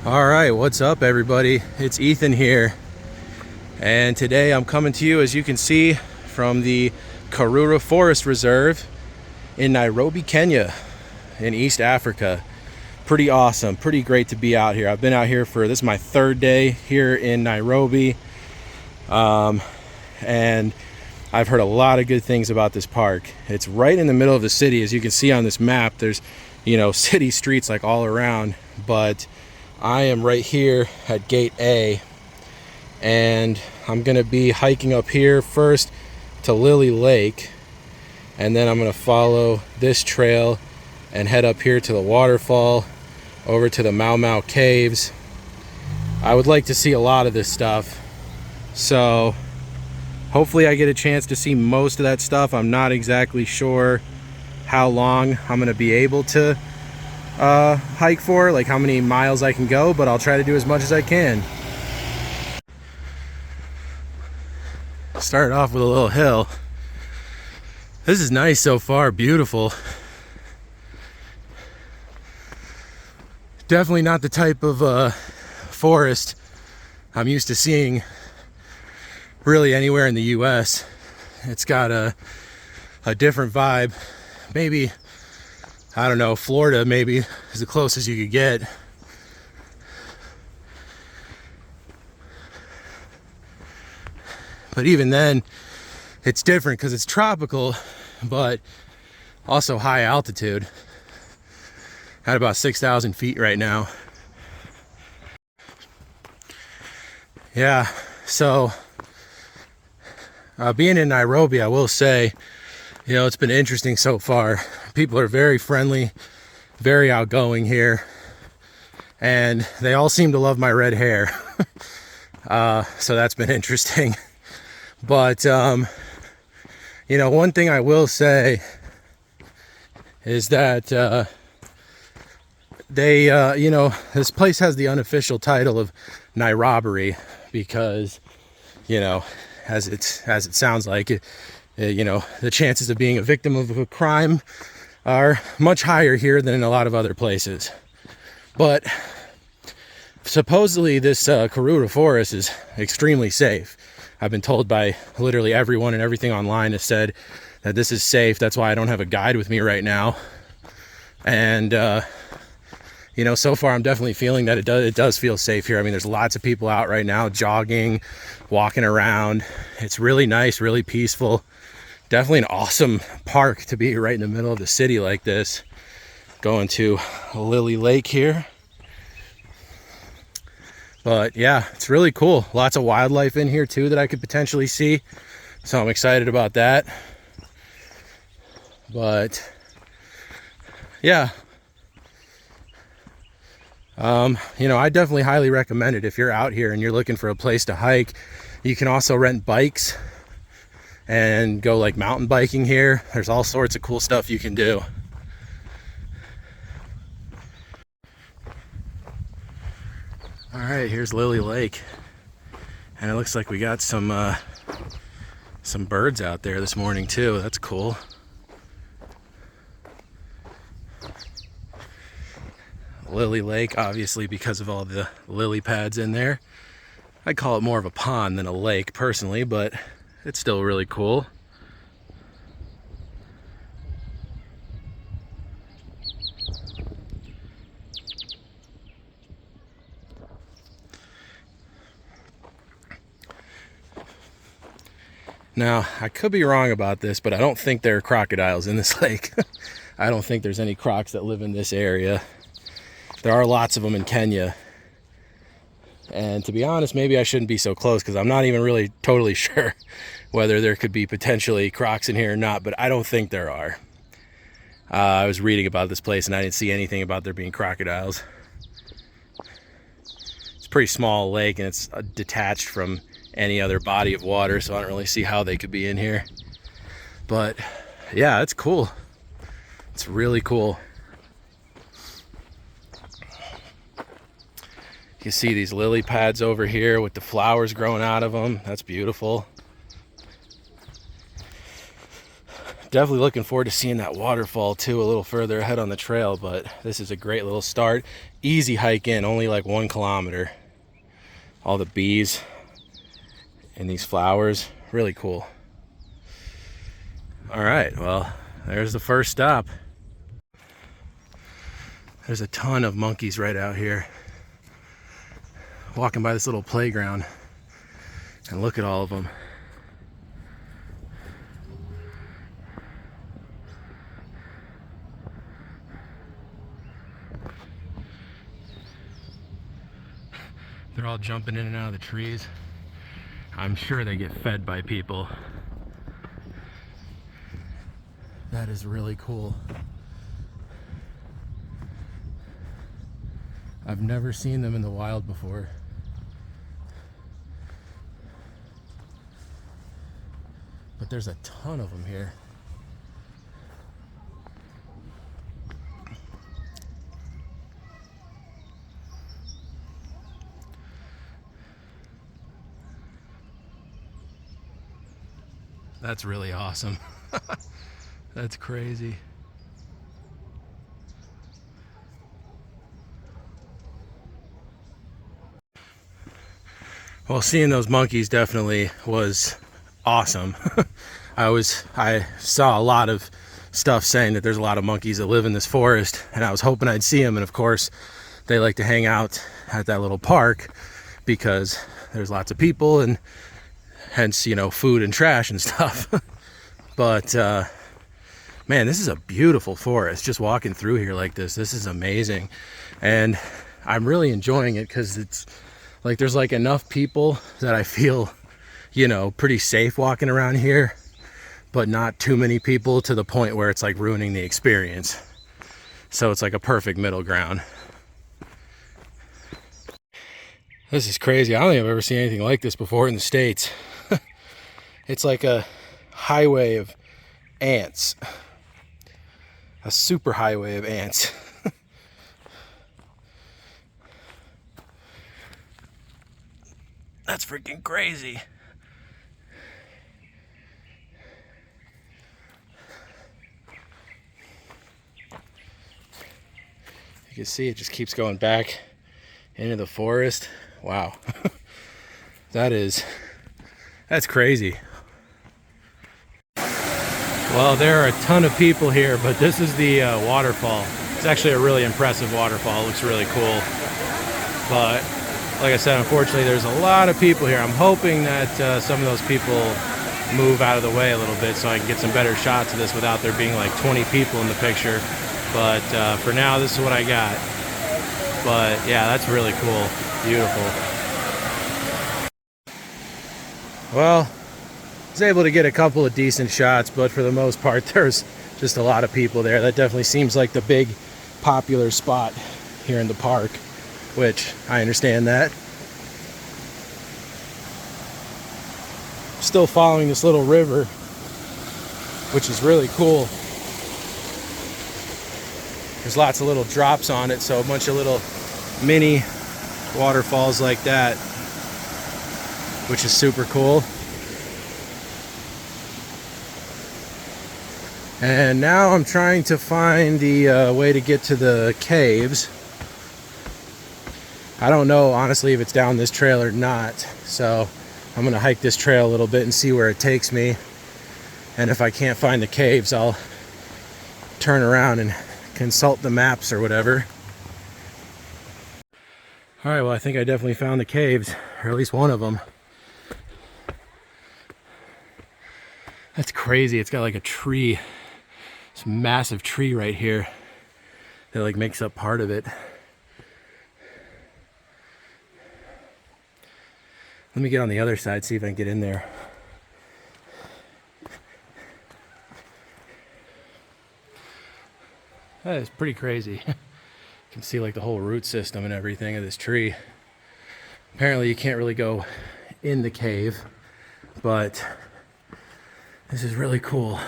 All right, what's up everybody? It's Ethan here, and today I'm coming to you, as you can see, from the Karura Forest Reserve in Nairobi, Kenya, in East Africa. Pretty awesome, pretty great to be out here. I've been out here this is my third day here in Nairobi, and I've heard a lot of good things about this park. It's right in the middle of the city, as you can see on this map. There's, city streets like all around, but I am right here at Gate A, and I'm gonna be hiking up here first to Lily Lake, and then I'm gonna follow this trail and head up here to the waterfall, over to the Mau Mau caves. I would like to see a lot of this stuff, so hopefully I get a chance to see most of that stuff. I'm not exactly sure how long I'm gonna be able to hike for, like how many miles I can go, but I'll try to do as much as I can. Started off with a little hill. This is nice so far, beautiful. Definitely not the type of forest I'm used to seeing really anywhere in the US. It's got a different vibe. Maybe, I don't know, Florida maybe is the closest you could get. But even then, it's different because it's tropical, but also high altitude. At about 6,000 feet right now. Yeah, so being in Nairobi, I will say, it's been interesting so far. People are very friendly, very outgoing here, and they all seem to love my red hair. So that's been interesting. But, one thing I will say is that this place has the unofficial title of Nairobi because, as it sounds like it, the chances of being a victim of a crime are much higher here than in a lot of other places. But supposedly this Karura Forest is extremely safe. I've been told by literally everyone, and everything online has said that this is safe. That's why I don't have a guide with me right now. And so far I'm definitely feeling that it does feel safe here. I mean, there's lots of people out right now jogging, walking around. It's really nice, really peaceful. Definitely an awesome park to be right in the middle of the city like this. Going to Lily Lake here. But yeah, it's really cool. Lots of wildlife in here too that I could potentially see. So I'm excited about that. But yeah. I definitely highly recommend it if you're out here and you're looking for a place to hike. You can also rent bikes and go like mountain biking here. There's all sorts of cool stuff you can do. All right, here's Lily Lake, and it looks like we got some birds out there this morning too. That's cool. Lily Lake, obviously, because of all the lily pads in there. I call it more of a pond than a lake personally, but it's still really cool. Now, I could be wrong about this, but I don't think there are crocodiles in this lake. I don't think there's any crocs that live in this area. There are lots of them in Kenya. And to be honest, maybe I shouldn't be so close because I'm not even really totally sure whether there could be potentially crocs in here or not, but I don't think there are. I was reading about this place and I didn't see anything about there being crocodiles. It's a pretty small lake and it's detached from any other body of water, so I don't really see how they could be in here. But yeah, it's cool. It's really cool. You see these lily pads over here with the flowers growing out of them. That's beautiful. Definitely looking forward to seeing that waterfall too a little further ahead on the trail, but this is a great little start. Easy hike in, only like 1 kilometer. All the bees and these flowers, really cool. All right, well, there's the first stop. There's a ton of monkeys right out here. Walking by this little playground, and look at all of them. They're all jumping in and out of the trees. I'm sure they get fed by people. That is really cool. I've never seen them in the wild before. But there's a ton of them here. That's really awesome. That's crazy. Well, seeing those monkeys definitely was awesome. I saw a lot of stuff saying that there's a lot of monkeys that live in this forest, and I was hoping I'd see them. And of course, they like to hang out at that little park because there's lots of people, and hence, you know, food and trash and stuff. But man, this is a beautiful forest. Just walking through here like this is amazing, and I'm really enjoying it because it's like there's like enough people that I feel, you know, pretty safe walking around here, but not too many people to the point where it's like ruining the experience. So it's like a perfect middle ground. This is crazy. I don't think I've ever seen anything like this before in the States. It's like a highway of ants. A super highway of ants. That's freaking crazy. You can see it just keeps going back into the forest. Wow. That's crazy. Well, there are a ton of people here, but this is the waterfall. It's actually a really impressive waterfall. It looks really cool. But like I said, unfortunately, there's a lot of people here. I'm hoping that some of those people move out of the way a little bit so I can get some better shots of this without there being like 20 people in the picture. But for now, this is what I got. But yeah, that's really cool. Beautiful. Well, I was able to get a couple of decent shots, but for the most part, there's just a lot of people there. That definitely seems like the big popular spot here in the park, which I understand that. Still following this little river, which is really cool. There's lots of little drops on it, so a bunch of little mini waterfalls like that, which is super cool. And now I'm trying to find the way to get to the caves. I don't know, honestly, if it's down this trail or not. So I'm gonna hike this trail a little bit and see where it takes me. And if I can't find the caves, I'll turn around and consult the maps or whatever. All right, well, I think I definitely found the caves, or at least one of them. That's crazy. It's got like a tree, this massive tree right here that like makes up part of it. Let me get on the other side, see if I can get in there. That is pretty crazy. You can see like the whole root system and everything of this tree. Apparently you can't really go in the cave, but this is really cool.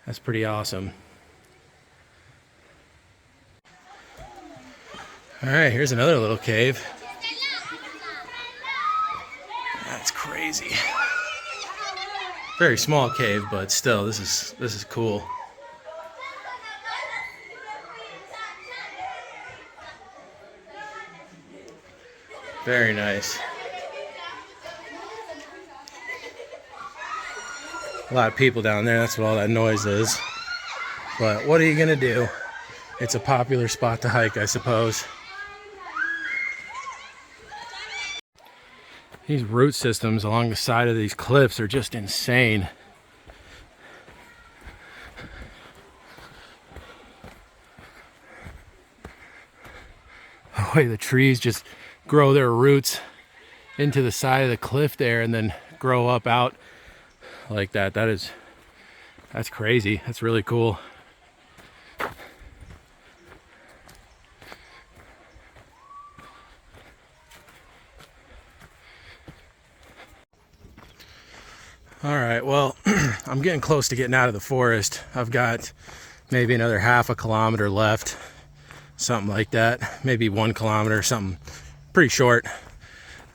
That's pretty awesome. All right, here's another little cave. crazy. Very small cave, but still, this is cool. Very nice. A lot of people down there, that's what all that noise is. But what are you gonna do? It's a popular spot to hike, I suppose. These root systems along the side of these cliffs are just insane. The way the trees just grow their roots into the side of the cliff there and then grow up out like that. That's crazy. That's really cool. All right, well, I'm getting close to getting out of the forest. I've got maybe another half a kilometer left, something like that. Maybe 1 kilometer, something pretty short.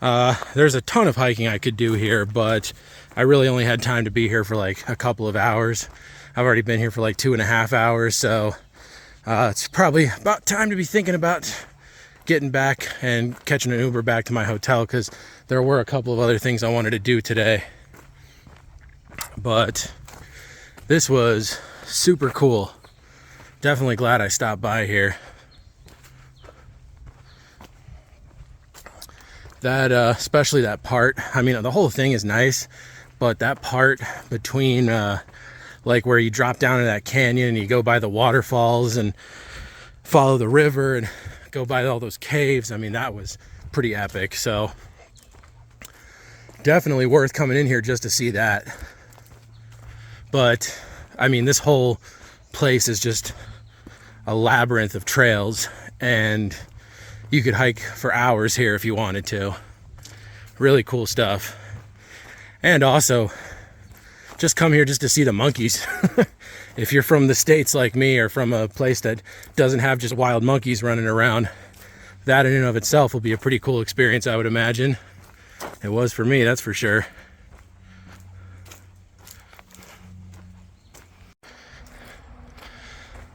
There's a ton of hiking I could do here, but I really only had time to be here for like a couple of hours. I've already been here for like 2.5 hours, so it's probably about time to be thinking about getting back and catching an Uber back to my hotel, because there were a couple of other things I wanted to do today. But this was super cool. Definitely glad I stopped by here. That especially that part, I mean, the whole thing is nice, but that part between like where you drop down in that canyon and you go by the waterfalls and follow the river and go by all those caves, I mean, that was pretty epic. So definitely worth coming in here just to see that. But I mean, this whole place is just a labyrinth of trails, and you could hike for hours here if you wanted to. Really cool stuff. And also, just come here just to see the monkeys. If you're from the States like me, or from a place that doesn't have just wild monkeys running around, that in and of itself will be a pretty cool experience, I would imagine. It was for me, that's for sure.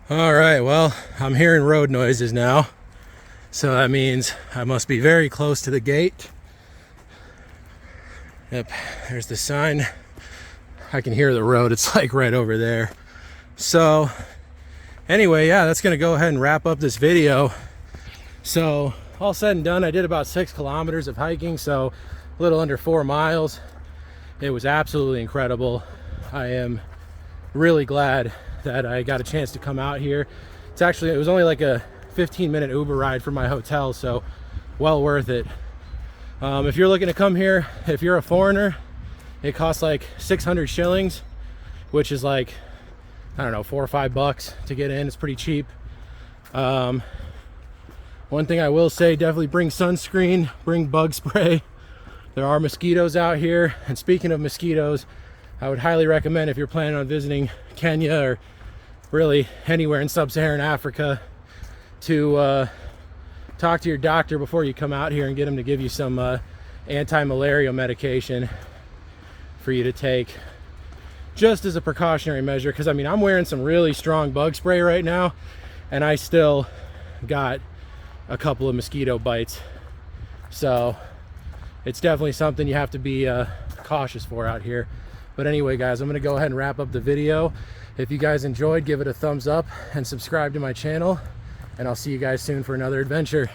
All right, well, I'm hearing road noises now, so that means I must be very close to the gate. Yep, there's the sign. I can hear the road, it's like right over there. So anyway, yeah, that's gonna go ahead and wrap up this video. So all said and done, I did about 6 kilometers of hiking, so a little under 4 miles. It was absolutely incredible. I am really glad that I got a chance to come out here. It was only like a 15-minute Uber ride from my hotel, so well worth it. If you're looking to come here, if you're a foreigner, it costs like 600 shillings, which is like, I don't know, $4 or $5 to get in. It's pretty cheap. One thing I will say, definitely bring sunscreen, bring bug spray. There are mosquitoes out here, and speaking of mosquitoes, I would highly recommend, if you're planning on visiting Kenya or really anywhere in Sub-Saharan Africa, to talk to your doctor before you come out here and get him to give you some anti-malaria medication for you to take, just as a precautionary measure. Because I mean, I'm wearing some really strong bug spray right now, and I still got a couple of mosquito bites. So it's definitely something you have to be cautious for out here. But anyway, guys, I'm gonna go ahead and wrap up the video. If you guys enjoyed, give it a thumbs up and subscribe to my channel, and I'll see you guys soon for another adventure.